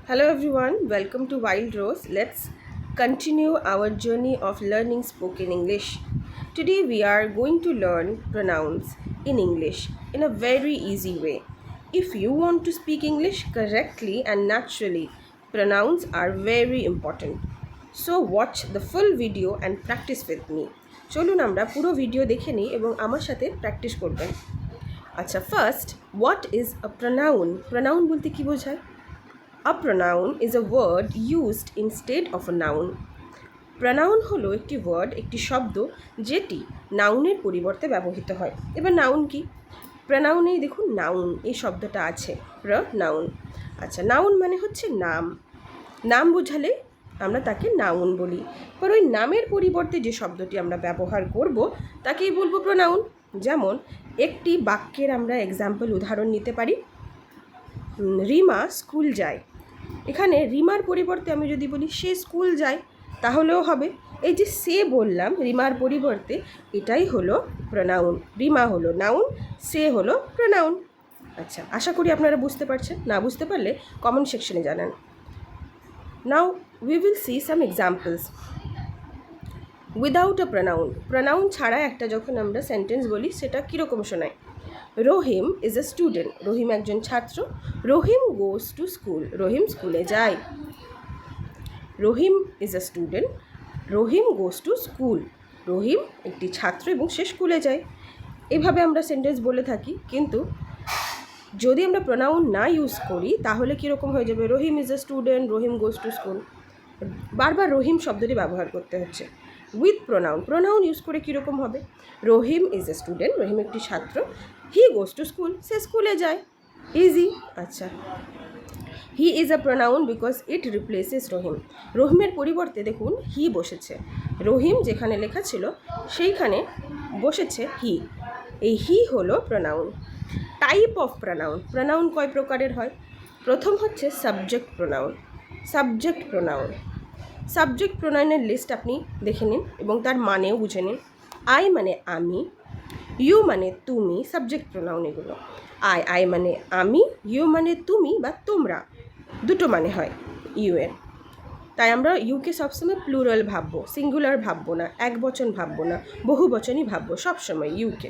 Hello everyone, welcome to Wild Rose. Let's continue our journey of learning spoken English. Today we are going to learn pronouns in English in a very easy way. If you want to speak English correctly and naturally, pronouns are very important. So watch the full video and practice with me. চলুন আমরা পুরো video দেখে নিই এবং আমার সাথে practice করবেন। আচ্ছা, first what is a pronoun? Pronoun বলতে কি বোঝায়? A pronoun is a word used instead of a noun. Pronoun হলো একটি ওয়ার্ড, একটি শব্দ যেটি নাউনের পরিবর্তে ব্যবহৃত হয়। এবার নাউন কি? প্রনাউনেই দেখুন নাউন এই শব্দটা আছে, নাউন। আচ্ছা, নাউন মানে হচ্ছে নাম। নাম বোঝালে আমরা তাকে নাউন বলি। পর ওই নামের পরিবর্তে যে শব্দটি আমরা ব্যবহার করব তাকেই বলবো প্রনাউন। যেমন একটি বাক্যের আমরা এক্সাম্পল উদাহরণ নিতে পারি, রিমা স্কুল যায়। এখানে রিমার পরিবর্তে আমি যদি বলি সে স্কুল যায় তাহলেও হবে। এই যে সে বললাম রিমার পরিবর্তে, এটাই হলো প্রনাউন। রিমা হলো নাউন, সে হলো প্রনাউন। আচ্ছা, আশা করি আপনারা বুঝতে পারছেন। না বুঝতে পারলে কমেন্ট সেকশনে জানান। Now we will see some examples. Without a pronoun, pronoun ছাড়া একটা যখন আমরা সেন্টেন্স বলি সেটা কীরকম শোনায়? রহিম ইজ এ স্টুডেন্ট, রহিম একজন ছাত্র। রহিম গোজ টু স্কুল, রহিম স্কুলে যায়। Rahim is a student, Rahim goes to school, Rahim একটি ছাত্র এবং সে স্কুলে যায়। এভাবে আমরা সেন্টেন্স বলে থাকি, কিন্তু যদি আমরা প্রনাউন না ইউজ করি তাহলে কীরকম হয়ে যাবে? Rahim is a student, Rahim goes to school, বারবার রহিম শব্দটি ব্যবহার করতে হচ্ছে। উইথ প্রনাউন, প্রনাউন ইউজ করে কীরকম হবে? রহিম ইজ এ স্টুডেন্ট, রহিম একটি ছাত্র। হি গোজ টু স্কুল, সে স্কুলে যায়। ইজি। আচ্ছা, he is a pronoun because it replaces Rahim. রহিমের পরিবর্তে দেখুন হি বসেছে। রহিম যেখানে লেখা ছিল সেইখানে বসেছে হি। এই হি হলো pronoun. Type of pronoun, pronoun কয় প্রকারের হয়? প্রথম হচ্ছে subject pronoun. Subject pronoun, subject প্রনাউনের লিস্ট আপনি দেখে নিন এবং তার মানেও বুঝে নিন। আই মানে আমি, ইউ মানে তুমি, সাবজেক্ট প্রনাউন এগুলো। আই মানে আমি, ইউ মানে তুমি বা তোমরা, দুটো মানে হয় ইউ এর। তাই আমরা ইউকে সবসময় প্লুরাল ভাববো, সিঙ্গুলার ভাববো না, এক বচন ভাববো না, বহু বচনই ভাববো সবসময় ইউকে।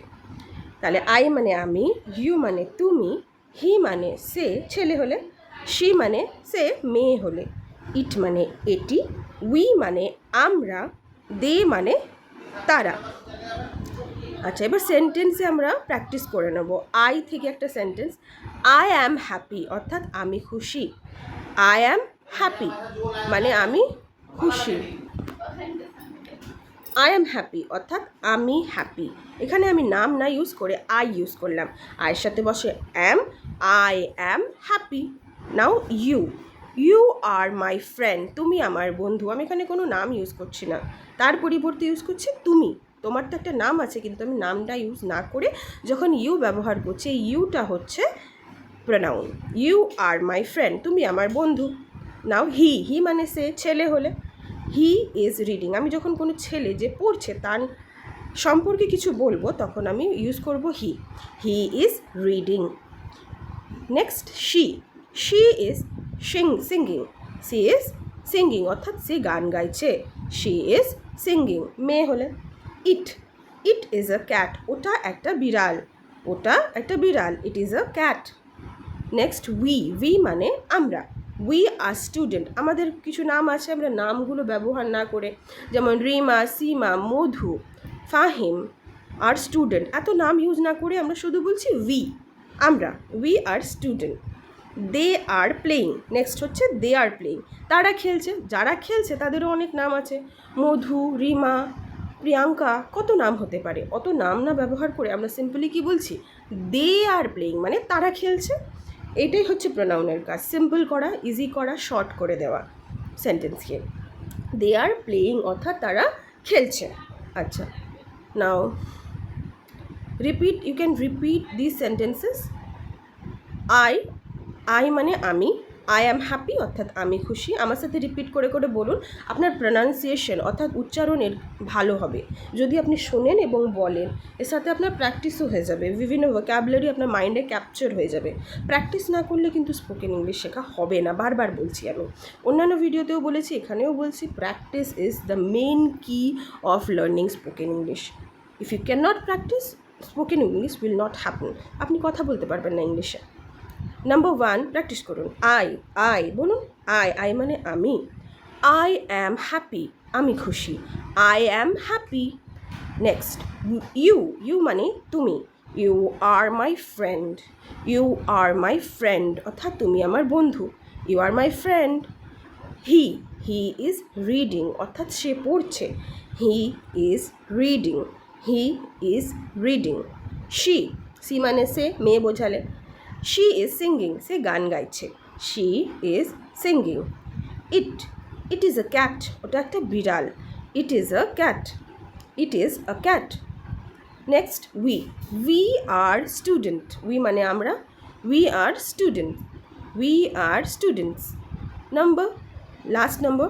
তাহলে আই মানে আমি, ইউ মানে তুমি, হি মানে সে ছেলে হলে, শি মানে সে মেয়ে হলে, ইট মানে এটি, উই মানে আমরা, দে মানে তারা। আচ্ছা, এবার সেন্টেন্সে আমরা প্র্যাকটিস করে নেব। আই থেকে একটা সেন্টেন্স, আই অ্যাম হ্যাপি অর্থাৎ আমি খুশি। আই অ্যাম হ্যাপি মানে আমি খুশি। আই অ্যাম হ্যাপি অর্থাৎ আমি হ্যাপি। এখানে আমি নাম না ইউজ করে আই ইউজ করলাম। আয়ের সাথে বসে am, I am happy. Now you, you are my friend, তুমি আমার বন্ধু। আমি এখানে কোনো নাম ইউজ করছি না, তার পরিবর্তে ইউজ করছি তুমি। তোমার তো একটা নাম আছে, কিন্তু আমি নামটা ইউজ না করে যখন ইউ ব্যবহার করছি, এই ইউটা হচ্ছে pronoun. You are my friend, তুমি আমার বন্ধু। নাও হি, হি মানে সে ছেলে হলে, হি ইজ রিডিং। আমি যখন কোনো ছেলে যে পড়ছে তার সম্পর্কে কিছু বলবো তখন আমি ইউজ করব he. He is reading. Next she, she is singing. She is singing অর্থাৎ সে গান গাইছে। শি ইজ সিঙ্গিং মেয়ে হলে। ইট, ইট ইজ আ ক্যাট, ওটা একটা বিড়াল, ওটা একটা বিড়াল, it is a cat. Next we, we মানে আমরা। উই আর স্টুডেন্ট, আমাদের কিছু নাম আছে আমরা নামগুলো ব্যবহার না করে, যেমন রিমা, সীমা, মধু, ফাহিম আর স্টুডেন্ট, এত নাম ইউজ না করে আমরা শুধু বলছি উই, আমরা। We are student. They are playing, next হচ্ছে দে আর প্লেয়িং, তারা খেলছে। যারা খেলছে তাদেরও অনেক নাম আছে, মধু, রিমা, প্রিয়াঙ্কা, কত নাম হতে পারে। অত নাম না ব্যবহার করে আমরা সিম্পলি কি বলছি? দে আর প্লেয়িং মানে তারা খেলছে। এটাই হচ্ছে প্রনাউনের কাজ, সিম্পল করা, ইজি করা, শর্ট করে দেওয়া সেন্টেন্সকে। দে আর প্লেয়িং অর্থাৎ তারা খেলছে। আচ্ছা, now repeat, you can repeat this sentences. I, I মানে আমি, আই অ্যাম হ্যাপি অর্থাৎ আমি খুশি। আমার সাথে রিপিট করে করে বলুন, আপনার প্রনাউন্সিয়েশন অর্থাৎ উচ্চারণের ভালো হবে যদি আপনি শোনেন এবং বলেন। এর সাথে আপনার প্র্যাকটিসও হয়ে যাবে, বিভিন্ন ভোক্যাবুলারি আপনার মাইন্ডে ক্যাপচার হয়ে যাবে। প্র্যাকটিস না করলে কিন্তু স্পোকেন ইংলিশ শেখা হবে না, বারবার বলছি আমি, অন্যান্য ভিডিওতেও বলেছি, এখানেও বলছি, practice is the main key of learning spoken English. If you can not practice, spoken English will not happen. আপনি কথা বলতে পারবেন না ইংলিশে। নাম্বার 1 প্র্যাকটিস করুন। আই বলুন, আই মানে আমি। আই অ্যাম হ্যাপি, আমি খুশি। I am happy. Next, you মানে তুমি। You are my friend, you are my friend অর্থাৎ তুমি আমার বন্ধু। You are my friend. He is reading অর্থাৎ সে পড়ছে। He is reading, he is reading. She মানে সে, মেয়ে বোঝালে। শি ইজ সিঙ্গিং, সে গান গাইছে। She is singing. It is a cat, ওটা একটা বিড়াল। It is a cat, it is a cat. Next, we are student, we মানে আমরা। We are student, we are students. Last number,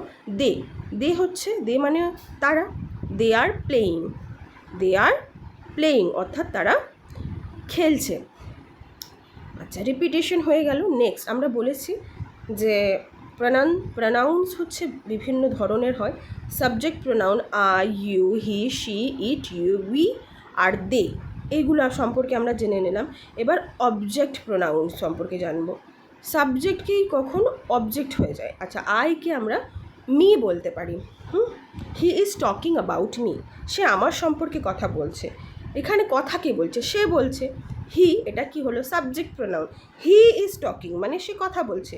they হচ্ছে, they মানে তারা। দে আর প্লেয়িং অর্থাৎ তারা খেলছে। আচ্ছা, রিপিটেশন হয়ে গেল। নেক্সট আমরা বলেছি যে প্রনাউন্স হচ্ছে বিভিন্ন ধরনের হয়। Subject pronoun I, you, he, she, it, you, we are they, এইগুলো সম্পর্কে আমরা জেনে নিলাম। এবার অবজেক্ট প্রনাউন সম্পর্কে জানবো। সাবজেক্টকেই কখন অবজেক্ট হয়ে যায়। আচ্ছা, আইকে আমরা মি বলতে পারি। He is talking about me, সে আমার সম্পর্কে কথা বলছে। এখানে কথা কে বলছে? সে বলছে। হি, এটা কি হলো? Subject pronoun. He is talking মানে সে কথা বলছে।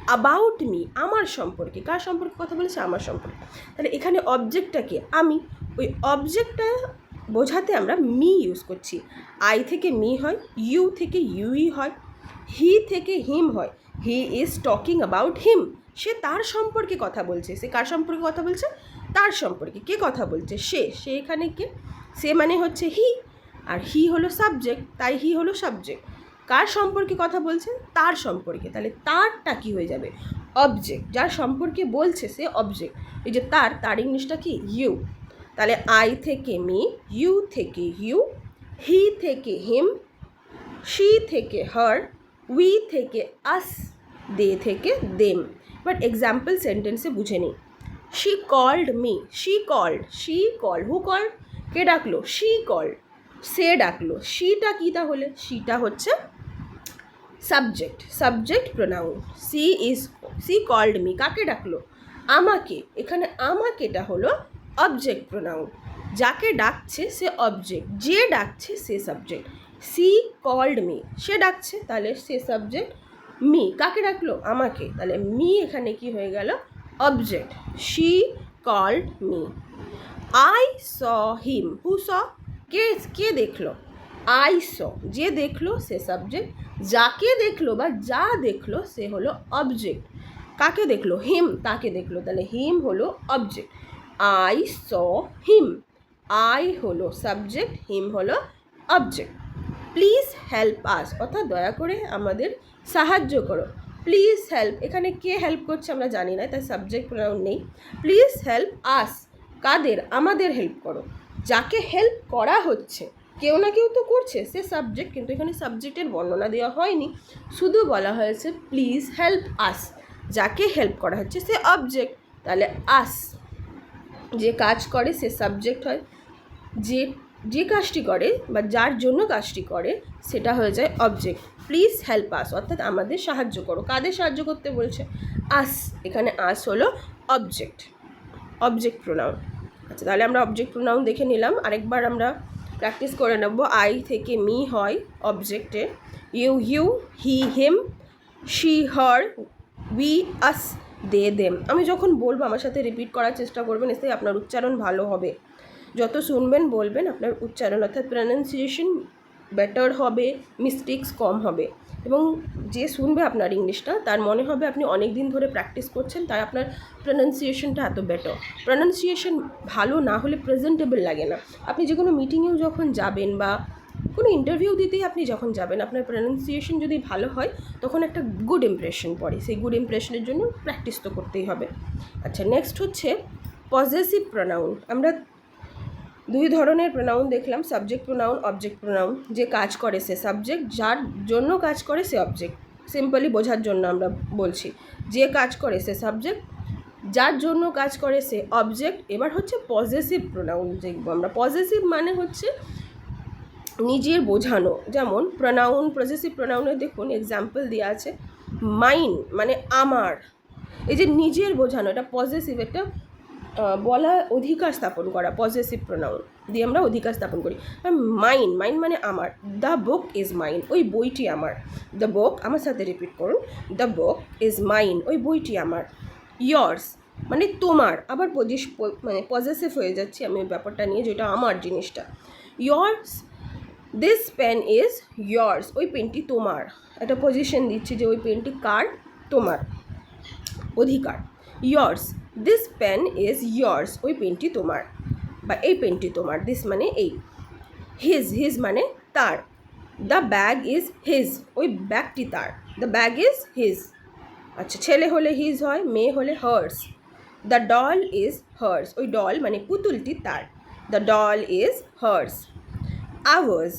অ্যাবাউট মি, আমার সম্পর্কে। কার সম্পর্কে কথা বলেছে? আমার সম্পর্কে। তাহলে এখানে অবজেক্টটা কি? আমি। ওই অবজেক্টটা বোঝাতে আমরা মি ইউজ করছি। আই থেকে মি হয়, ইউ থেকে ইউই হয়, হি থেকে হিম হয়। He is talking about him, সে তার সম্পর্কে কথা বলছে। সে কার সম্পর্কে কথা বলছে? তার সম্পর্কে। কে কথা বলছে? সে এখানে কে? সে মানে হচ্ছে হি, আর হি হলো সাবজেক্ট, তাই হি হলো সাবজেক্ট। কার সম্পর্কে কথা বলছে? তার সম্পর্কে। তাহলে তারটা কি হয়ে যাবে? অবজেক্ট। যার সম্পর্কে বলছে সে অবজেক্ট। এই যে তার ইংলিশটা কি? ইউ। তাহলে আই থেকে মি, ইউ থেকে ইউ, হি থেকে হিম, শি থেকে হার, উই থেকে আস, দে থেকে দেম। বাট এক্সাম্পল সেন্টেন্সে বুঝে নিই। She called me, she called, who called? কে ডাকলো? শি কল্ড, সে ডাকলো। শিটা কি তাহলে? শিটা হচ্ছে subject pronoun. She called me, কাকে ডাকলো? আমাকে। এখানে আমাকেটা হলো অবজেক্ট প্রোনাউন। যাকে ডাকছে সে অবজেক্ট, যে ডাকছে সে সাবজেক্ট। সি কল্ড মি, সে ডাকছে, তাহলে সে সাবজেক্ট। মি, কাকে ডাকলো? আমাকে, তাহলে মি এখানে কি হয়ে গেল? Object. She called me. I saw him, who saw? কে দেখলো? আই স, যে দেখলো সে সাবজেক্ট। যাকে দেখলো বা যা দেখলো সে হলো অবজেক্ট। কাকে দেখলো? হিম, তাকে দেখলো, তাহলে হিম হলো object. I saw him, I হলো সাবজেক্ট, হিম হলো অবজেক্ট। প্লিজ হেল্প আস অর্থাৎ দয়া করে আমাদের সাহায্য করো। প্লিজ হেল্প, এখানে কে হেল্প করছে আমরা জানি না, তাই সাবজেক্ট প্রোনাউন নেই। প্লিজ হেল্প আস, কাদের? আমাদের হেল্প করো। যাকে হেল্প করা হচ্ছে, কেউ না কেউ তো করছে, সে সাবজেক্ট, কিন্তু এখানে সাবজেক্টের বর্ণনা দেওয়া হয়নি, শুধু বলা হয়েছে প্লিজ হেল্প আস। যাকে হেল্প করা হচ্ছে সে অবজেক্ট, তাহলে আস যে কাজ করে সে সাবজেক্ট হয়। যে কাজটি করে বা যার জন্য কাজটি করে সেটা হয়ে যায় অবজেক্ট। প্লিজ হেল্প আস অর্থাৎ আমাদের সাহায্য করো। কাদের সাহায্য করতে বলছে? আস, এখানে আস হলো অবজেক্ট প্রোনাউন। আচ্ছা, তাহলে আমরা অবজেক্ট প্রোনাউন দেখে নিলাম। আরেকবার আমরা প্র্যাকটিস করে নেব। আই থেকে মি হয় অবজেক্টে, you, he him, she her, we us, they them. আমি যখন বলবো আমার সাথে রিপিট করার চেষ্টা করবেন, এতে আপনার উচ্চারণ ভালো হবে। যত শুনবেন বলবেন আপনার উচ্চারণ অর্থাৎ প্রনাউন্সিয়েশন বেটার হবে, মিস্টেক্স কম হবে, এবং যে শুনবে আপনার ইংলিশটা তার মনে হবে আপনি অনেক দিন ধরে প্র্যাকটিস করছেন, তাই আপনার প্রনাউন্সিয়েশনটা এত বেটার। প্রনাউন্সিয়েশন ভালো না হলে প্রেজেন্টেবল লাগে না। আপনি যে কোনো মিটিংয়েও যখন যাবেন বা কোনো ইন্টারভিউ দিতেই আপনি যখন যাবেন, আপনার প্রনাউন্সিয়েশন যদি ভালো হয় তখন একটা গুড ইমপ্রেশন পড়ে, সেই গুড ইমপ্রেশনের জন্য প্র্যাকটিস তো করতেই হবে। আচ্ছা, নেক্সট হচ্ছে পজেসিভ প্রোনাউন। আমরা দুই ধরনের প্রোনাউন দেখলাম, সাবজেক্ট প্রোনাউন, অবজেক্ট প্রোনাউন। যে কাজ করে সে সাবজেক্ট, যার জন্য কাজ করে সে অবজেক্ট। সিম্পলি বোঝার জন্য আমরা বলছি, যে কাজ করে সে সাবজেক্ট, যার জন্য কাজ করে সে অবজেক্ট। এবার হচ্ছে পজেসিভ প্রোনাউন দেখব আমরা। পজেসিভ মানে হচ্ছে নিজের বোঝানো। যেমন প্রোনাউন, পজেসিভ প্রোনাউনে দেখুন এক্সাম্পল দেওয়া আছে, মাইন মানে আমার। এই যে নিজের বোঝানো, এটা পজেসিভ, এটা বলা, অধিকার স্থাপন করা, পজেসিভ প্রোনাউন দিয়ে আমরা অধিকার স্থাপন করি। মাইন, মাইন মানে আমার। দ্য বুক ইজ মাইন, ওই বইটি আমার। দ্য বুক, আমার সাথে রিপিট করুন, দ্য বুক ইজ মাইন, ওই বইটি আমার। ইয়ার্স মানে তোমার, আবার মানে পজেসিভ হয়ে যাচ্ছি আমি ব্যাপারটা নিয়ে, যেটা আমার জিনিসটা। Yours, this pen is yours, ওই পেনটি তোমার। একটা পজিশন দিচ্ছি যে ওই পেনটি কার, তোমার, অধিকার। Yours, this pen is yours, ওই পেনটি তোমার বা এই পেনটি তোমার। দিস মানে এই। হিজ, হিজ মানে তার। দ্য ব্যাগ ইজ হিজ, ওই ব্যাগটি তার। The bag is his. আচ্ছা, ছেলে হলে হিজ হয়, মেয়ে হলে hers. The doll is hers, ওই ডল মানে পুতুলটি তার। The doll is hers. Ours,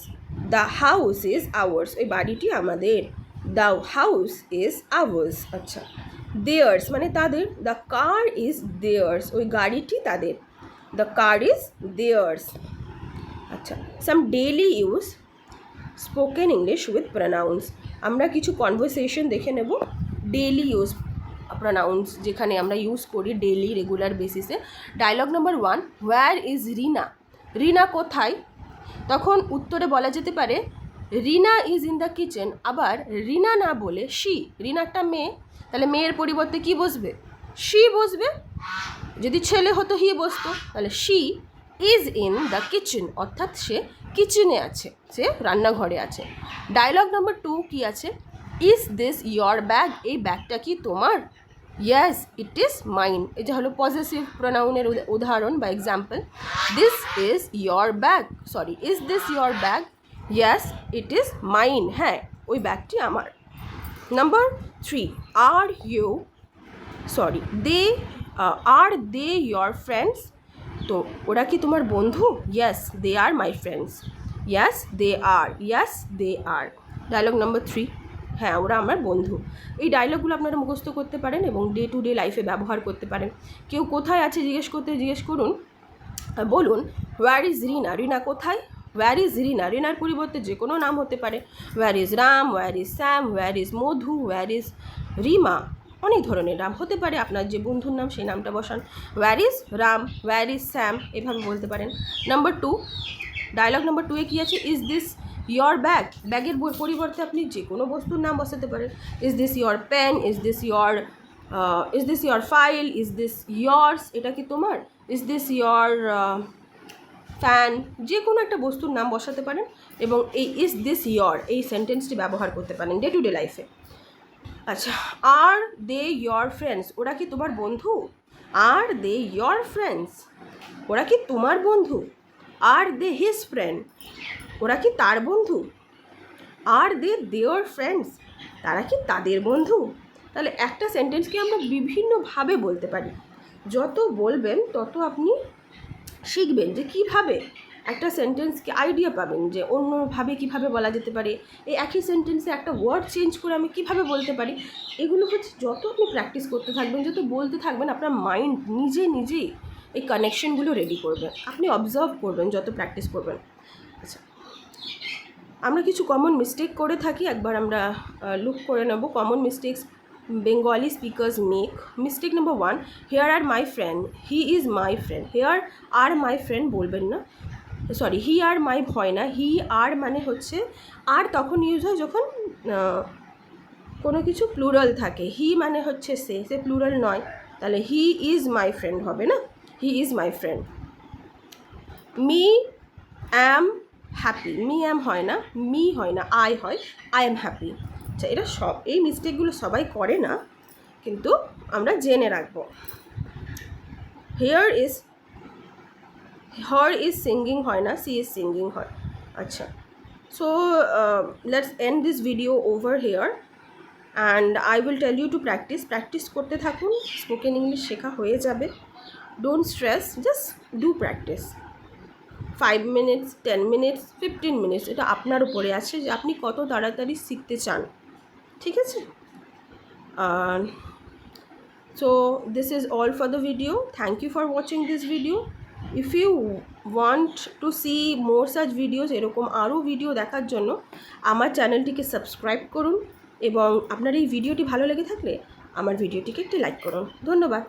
the house is ours, ওই বাড়িটি আমাদের। The house is ours. আচ্ছা, দেয়ার্স মানে তাদের। দ্য কার ইজ দেয়ার্স, ওই গাড়িটি তাদের। The car is theirs. আচ্ছা, some daily use spoken English with pronouns. আমরা কিছু কনভারসেশন দেখে নেব ডেইলি ইউজ প্রোনাউন্স, যেখানে আমরা ইউজ করি ডেইলি রেগুলার বেসিসে। ডায়লগ নাম্বার 1, হোয়ার ইজ রিনা, রিনা কোথায়? তখন উত্তরে বলা যেতে পারে রিনা ইজ ইন দ্য কিচেন। আবার রিনা না বলে শি, রিনা একটা মেয়ে, তাহলে মেয়ের পরিবর্তে কি বসবে? শি বসবে। যদি ছেলে হতো হি বসতো, তাহলে she is in the kitchen, অর্থাৎ সে কিচেনে আছে, সে রান্নাঘরে আছে। ডায়লগ নাম্বার 2 কি আছে? ইজ দিস ইয়োর ব্যাগ, এই ব্যাগটা কি তোমার? ইয়েস ইট ইজ মাইন, এটা হলো পজেসিভ প্রোনাউনের উদাহরণ বা example. This is your bag, sorry, is this your bag? Yes it is mine, হ্যাঁ ওই ব্যাগটি আমার। Number 3, are you, sorry, are they your friends, তো ওরা কি তোমার বন্ধু? Yes they are my friends. Yes they are, yes they are. Dialogue number 3, হ্যাঁ ওরা আমার বন্ধু। এই ডায়লগগুলো আপনারা মুখস্থ করতে পারেন এবং ডে টু ডে লাইফে ব্যবহার করতে পারেন। কেউ কোথায় আছে জিজ্ঞেস করুন, বলুন হোয়ার ইজ রিনা, রিনা কোথায়? হোয়ার ইজ রিনা, রিনার পরিবর্তে যে কোনো নাম হতে পারে। Where is Ram, where is Sam, where is Madhu, where is Rima, অনেক ধরনের নাম হতে পারে। আপনার যে বন্ধুর নাম সেই নামটা বসান। Where is Ram, where is Sam, এভাবে বলতে পারেন। নাম্বার 2, ডায়লগ নাম্বার 2 কি আছে? ইজ দিস ইয়োর ব্যাগ, ব্যাগের পরিবর্তে আপনি যে কোনো বস্তুর নাম বসাতে পারেন। Is this your pen, is this your file, is this yours, এটা কি তোমার? ইজ দিস ইয়োর ফ্যান, যে কোনো একটা বস্তুর নাম বসাতে পারেন এবং এই ইজ দিস ইয়োর এই সেন্টেন্সটি ব্যবহার করতে পারেন ডে টু ডে লাইফে। আচ্ছা, আর দে ইয়োর ফ্রেন্ডস, ওরা কি তোমার বন্ধু? আর দে ইয়োর ফ্রেন্ডস, ওরা কি তোমার বন্ধু? আর দে হিজ ফ্রেন্ড, ওরা কি তার বন্ধু? আর দে দেওর ফ্রেন্ডস, তারা কি তাদের বন্ধু? তাহলে একটা সেন্টেন্সকে আমরা বিভিন্নভাবে বলতে পারি। যত বলবেন তত আপনি শিখবেন যে কীভাবে একটা সেন্টেন্সকে আইডিয়া পাবেন যে অন্যভাবে কীভাবে বলা যেতে পারে। এই একই সেন্টেন্সে একটা ওয়ার্ড চেঞ্জ করে আমি কীভাবে বলতে পারি। এগুলো হচ্ছে যত আপনি প্র্যাকটিস করতে থাকবেন, যত বলতে থাকবেন, আপনার মাইন্ড নিজেই এই কানেকশনগুলো রেডি করবে। আপনি অবজার্ভ করবেন যত প্র্যাকটিস করবেন। আচ্ছা, আমরা কিছু কমন মিস্টেক করে থাকি, একবার আমরা লুক করে নেব। Common mistakes Bengali speakers make. Mistake number 1, here are my friend, he is my friend. Here are my friend বলবেন না, সরি, হি আর মাই হয় না। হি আর মানে হচ্ছে আর তখন ইউজ হয় যখন কোনো কিছু প্লুরাল থাকে। হি মানে হচ্ছে সে প্লুরাল নয়, তাহলে হি ইজ মাই ফ্রেন্ড হবে না, he is my friend. Me am happy, me am হয় না, মি হয় না, আই হয়, আই এম হ্যাপি। আচ্ছা, এটা এই মিস্টেকগুলো সবাই করে না, কিন্তু আমরা জেনে রাখবো। হার ইজ সিঙ্গিং হয় না, সি ইজ সিঙ্গিং হয়। আচ্ছা, So let's end this video over here, and I will tell you to practice করতে থাকুন, স্পোকেন ইংলিশ শেখা হয়ে যাবে। Don't stress, just do practice. 5 minutes, 10 minutes, 15 minutes, এটা আপনার উপরে আছে যে আপনি কত তাড়াতাড়ি শিখতে চান, ঠিক আছে? So this is all for the video. Thank you for watching this video. If you want to see more such videos, এরকম আরও ভিডিও দেখার জন্য আমার চ্যানেলটিকে সাবস্ক্রাইব করুন, এবং আপনার এই ভিডিওটি ভালো লেগে থাকলে আমার ভিডিওটিকে একটি লাইক করুন। ধন্যবাদ।